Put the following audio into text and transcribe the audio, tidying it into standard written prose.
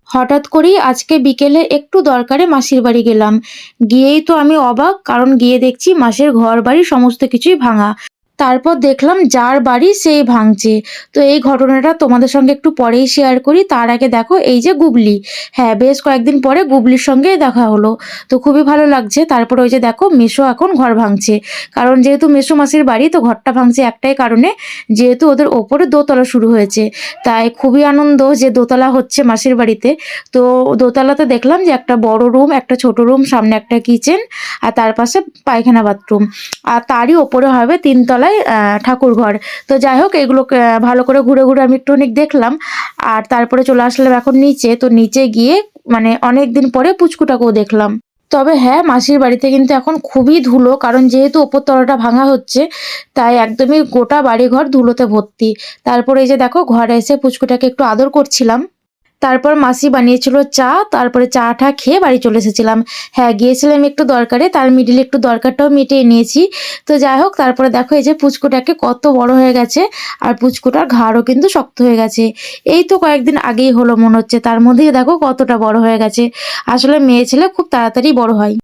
হঠাৎ করেই আজকে বিকেলে একটু দরকারে মাসির বাড়ি গেলাম। গিয়েই তো আমি অবাক, কারণ গিয়ে দেখছি মাসির ঘর-বাড়ি সমস্ত কিছুই ভাঙা। তারপর দেখলাম যার বাড়ি সেই ভাঙছে। তো এই ঘটনাটা তোমাদের সঙ্গে একটু পরেই শেয়ার করি। তার আগে দেখো এই যে গুবলি, হ্যাঁ, বেশ কয়েকদিন পরে গুবলির সঙ্গে দেখা হলো। তো খুবই ভালো লাগছে। তারপরে ওই যে দেখো মেসো এখন ঘর ভাঙছে। কারণ যেহেতু মেসো মাসির বাড়ি, তো ঘরটা ভাঙছে একটাই কারণে, যেহেতু ওদের ওপরে দোতলা শুরু হয়েছে। তাই খুবই আনন্দ যে দোতলা হচ্ছে মাসির বাড়িতে। তো দোতলাতে দেখলাম যে একটা বড় রুম, একটা ছোট রুম, সামনে একটা কিচেন, আর তার পাশে পায়খানা বাথরুম। আর তারই ওপরে হবে ৩ তলায় ঠাকুরঘর। তো যাই হোক, এগুলোকে ভালো করে ঘুরে, ঘুরে আমি একটুখানি দেখলাম। আর তারপরে চলে আসলাম এখন নিচে। তো নিচে গিয়ে মানে অনেকদিন পরে পুচকুটাকেও দেখলাম। তবে হ্যাঁ, মাসির বাড়িতে কিন্তু এখন খুবই ধুলো, কারণ যেহেতু ওপর তলাটা ভাঙা হচ্ছে, তাই একদমই গোটা বাড়িঘর ধুলোতে ভর্তি। তারপরে এই যে দেখো ঘরে এসে পুচকুটাকে একটু আদর করছিলাম। তারপর মাসি বানিয়েছিল চা, তারপরে চা-টা খেয়ে বাড়ি চলে এসেছিলাম। হ্যাঁ, গিয়েছিলাম একটু দরকারে, তার মিডিলে একটু দরকারটাও মিটিয়ে নিয়েছি। তো যাই হোক, তারপরে দেখো এই যে পুচকুটাকে কত বড় হয়ে গেছে, আর পুচকুটার ঘাড়ও কিন্তু শক্ত হয়ে গেছে। এই তো কয়েকদিন আগেই হলো মনে হচ্ছে, তার মধ্যেই দেখো কতটা বড় হয়ে গেছে। আসলে মেয়ে ছেলে খুব তাড়াতাড়ি বড় হয়।